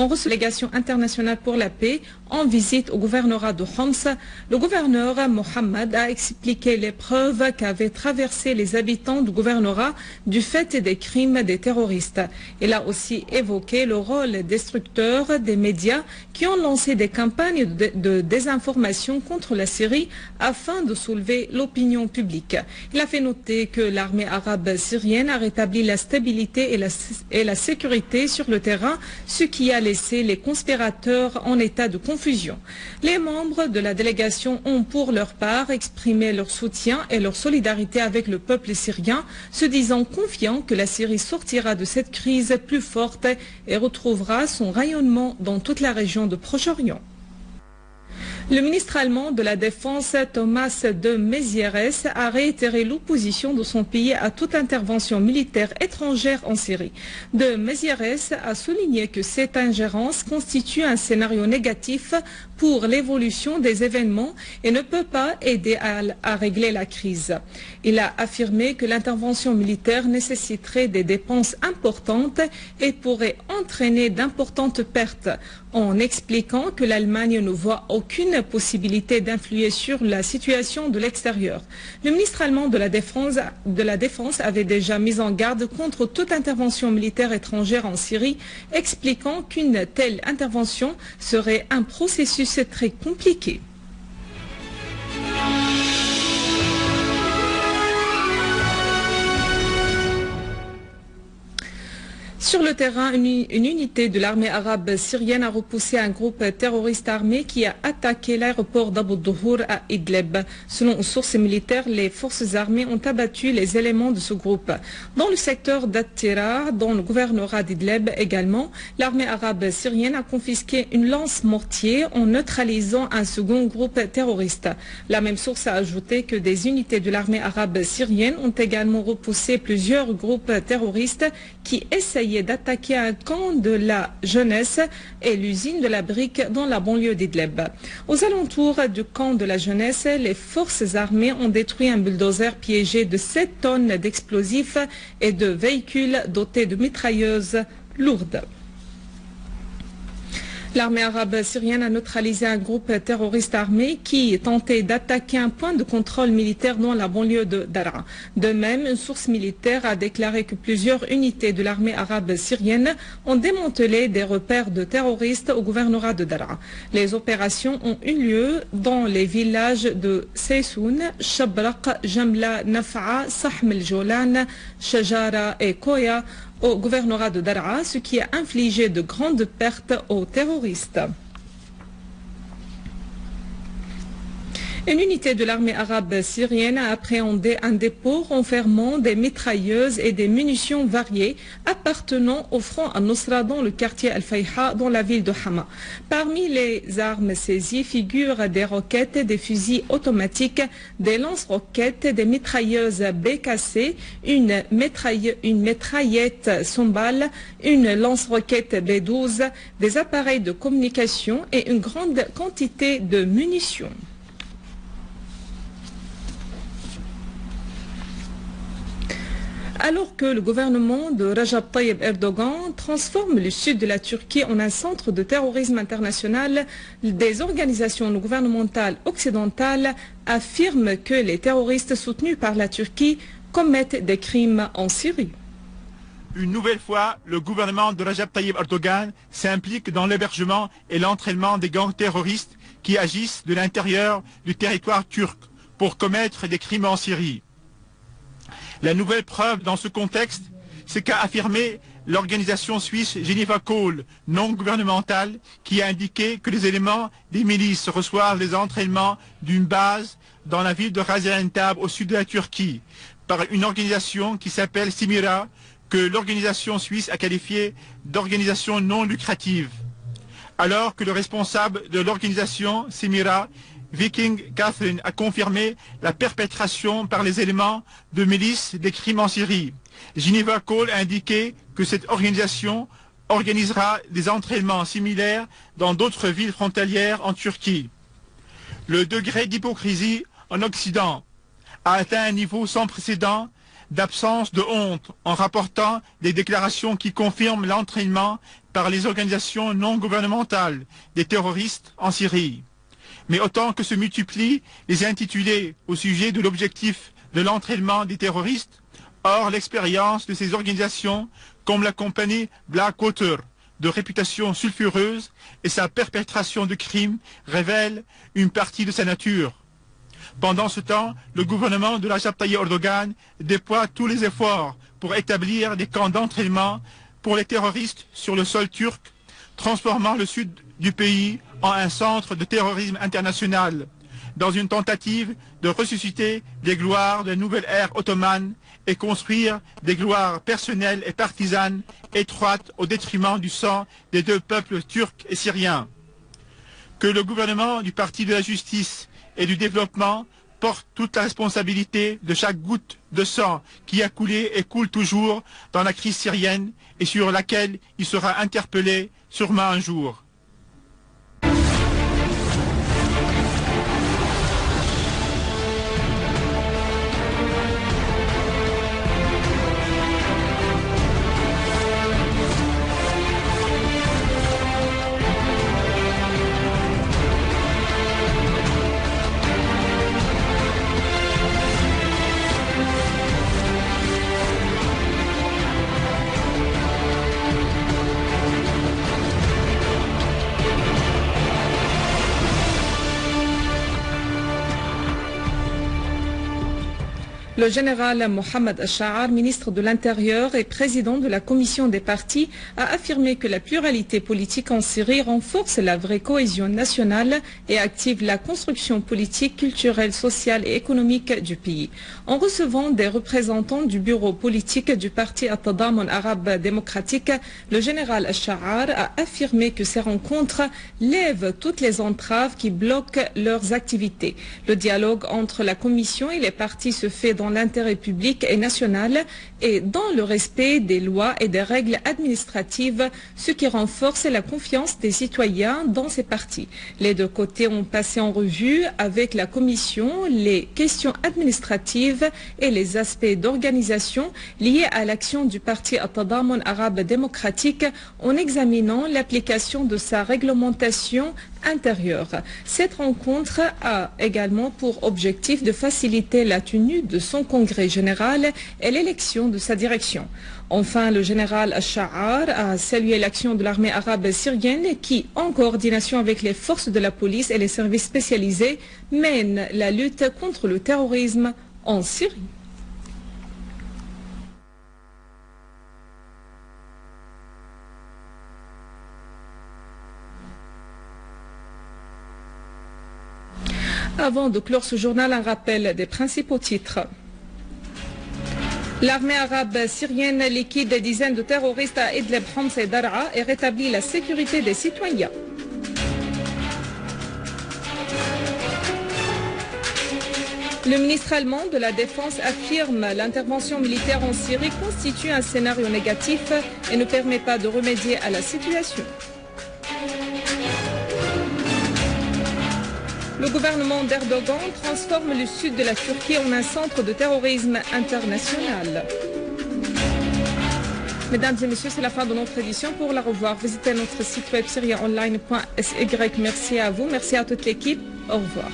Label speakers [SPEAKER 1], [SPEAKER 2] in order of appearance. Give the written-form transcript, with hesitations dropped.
[SPEAKER 1] On reçoit la délégation internationale pour la paix en visite au gouvernorat de Homs. Le gouverneur Mohamed a expliqué l'épreuve qu'avaient traversé les habitants du gouvernorat du fait des crimes des terroristes. Il a aussi évoqué le rôle destructeur des médias qui ont lancé des campagnes de désinformation contre la Syrie afin de soulever l'opinion publique. Il a fait noter que l'armée arabe syrienne a rétabli la stabilité et la sécurité sur le terrain, ce qui a laissé les conspirateurs en état de confusion. Les membres de la délégation ont pour leur part exprimé leur soutien et leur solidarité avec le peuple syrien, se disant confiants que la Syrie sortira de cette crise plus forte et retrouvera son rayonnement dans toute la région de Proche-Orient. Le ministre allemand de la Défense, Thomas de Maizières, a réitéré l'opposition de son pays à toute intervention militaire étrangère en Syrie. De Maizières a souligné que cette ingérence constitue un scénario négatif pour l'évolution des événements et ne peut pas aider à régler la crise. Il a affirmé que l'intervention militaire nécessiterait des dépenses importantes et pourrait entraîner d'importantes pertes, en expliquant que l'Allemagne ne voit aucune possibilité d'influer sur la situation de l'extérieur. Le ministre allemand de la Défense avait déjà mis en garde contre toute intervention militaire étrangère en Syrie, expliquant qu'une telle intervention serait un processus très compliqué. Sur le terrain, une unité de l'armée arabe syrienne a repoussé un groupe terroriste armé qui a attaqué l'aéroport d'Abu Dhuhr à Idlib. Selon une source militaire, les forces armées ont abattu les éléments de ce groupe. Dans le secteur d'At-Tira, dans le gouvernorat d'Idlib également, l'armée arabe syrienne a confisqué une lance-mortier en neutralisant un second groupe terroriste. La même source a ajouté que des unités de l'armée arabe syrienne ont également repoussé plusieurs groupes terroristes qui essayaient d'attaquer un camp de la jeunesse et l'usine de la brique dans la banlieue d'Idlib. Aux alentours du camp de la jeunesse, les forces armées ont détruit un bulldozer piégé de 7 tonnes d'explosifs et de véhicules dotés de mitrailleuses lourdes. L'armée arabe syrienne a neutralisé un groupe terroriste armé qui tentait d'attaquer un point de contrôle militaire dans la banlieue de Daraa. De même, une source militaire a déclaré que plusieurs unités de l'armée arabe syrienne ont démantelé des repères de terroristes au gouvernorat de Daraa. Les opérations ont eu lieu dans les villages de Seysoun, Shabraq, Jamla, Nafa'a, Sahm el-Jolan, Shajara et Koya, au gouvernorat de Daraa, ce qui a infligé de grandes pertes aux terroristes. Une unité de l'armée arabe syrienne a appréhendé un dépôt renfermant des mitrailleuses et des munitions variées appartenant au front al-Nusra dans le quartier Al-Fayha dans la ville de Hama. Parmi les armes saisies figurent des roquettes, des fusils automatiques, des lance-roquettes, des mitrailleuses BKC, une mitraillette sans balle, une lance-roquette B12, des appareils de communication et une grande quantité de munitions. Alors que le gouvernement de Recep Tayyip Erdogan transforme le sud de la Turquie en un centre de terrorisme international, des organisations non gouvernementales occidentales affirment que les terroristes soutenus par la Turquie commettent des crimes en Syrie.
[SPEAKER 2] Une nouvelle fois, le gouvernement de Recep Tayyip Erdogan s'implique dans l'hébergement et l'entraînement des gangs terroristes qui agissent de l'intérieur du territoire turc pour commettre des crimes en Syrie. La nouvelle preuve dans ce contexte, c'est qu'a affirmé l'organisation suisse Geneva Call, non gouvernementale, qui a indiqué que les éléments des milices reçoivent les entraînements d'une base dans la ville de Gaziantep au sud de la Turquie, par une organisation qui s'appelle Simira, que l'organisation suisse a qualifiée d'organisation non lucrative. Alors que le responsable de l'organisation Simira, Viking Catherine, a confirmé la perpétration par les éléments de milices des crimes en Syrie. Geneva Call a indiqué que cette organisation organisera des entraînements similaires dans d'autres villes frontalières en Turquie. Le degré d'hypocrisie en Occident a atteint un niveau sans précédent d'absence de honte en rapportant des déclarations qui confirment l'entraînement par les organisations non gouvernementales des terroristes en Syrie. Mais autant que se multiplient les intitulés au sujet de l'objectif de l'entraînement des terroristes, or l'expérience de ces organisations, comme la compagnie Blackwater, de réputation sulfureuse, et sa perpétration de crimes révèlent une partie de sa nature. Pendant ce temps, le gouvernement de Recep Tayyip Erdogan déploie tous les efforts pour établir des camps d'entraînement pour les terroristes sur le sol turc, transformant le sud du pays en un centre de terrorisme international, dans une tentative de ressusciter des gloires de la nouvelle ère ottomane et construire des gloires personnelles et partisanes étroites au détriment du sang des deux peuples turcs et syriens. Que le gouvernement du Parti de la Justice et du Développement porte toute la responsabilité de chaque goutte de sang qui a coulé et coule toujours dans la crise syrienne et sur laquelle il sera interpellé sûrement un jour.
[SPEAKER 1] Le général Mohamed Al-Sha'ar, ministre de l'Intérieur et président de la commission des partis, a affirmé que la pluralité politique en Syrie renforce la vraie cohésion nationale et active la construction politique, culturelle, sociale et économique du pays. En recevant des représentants du bureau politique du parti At-Tadamun arabe démocratique, le général Al-Sha'ar a affirmé que ces rencontres lèvent toutes les entraves qui bloquent leurs activités. Le dialogue entre la commission et les partis se fait dans l'intérêt public et national et dans le respect des lois et des règles administratives, ce qui renforce la confiance des citoyens dans ces partis. Les deux côtés ont passé en revue avec la commission les questions administratives et les aspects d'organisation liés à l'action du parti At-Tadamun arabe démocratique en examinant l'application de sa réglementation intérieure. Cette rencontre a également pour objectif de faciliter la tenue de son congrès général et l'élection de sa direction. Enfin, le général Al-Sha'ar a salué l'action de l'armée arabe syrienne qui, en coordination avec les forces de la police et les services spécialisés, mène la lutte contre le terrorisme en Syrie. Avant de clore ce journal, un rappel des principaux titres. L'armée arabe syrienne liquide des dizaines de terroristes à Idlib, Homs et Daraa et rétablit la sécurité des citoyens. Le ministre allemand de la Défense affirme que l'intervention militaire en Syrie constitue un scénario négatif et ne permet pas de remédier à la situation. Le gouvernement d'Erdogan transforme le sud de la Turquie en un centre de terrorisme international. Mesdames et messieurs, c'est la fin de notre édition. Pour la revoir, visitez notre site web syriaonline.sy. Merci à vous, merci à toute l'équipe. Au revoir.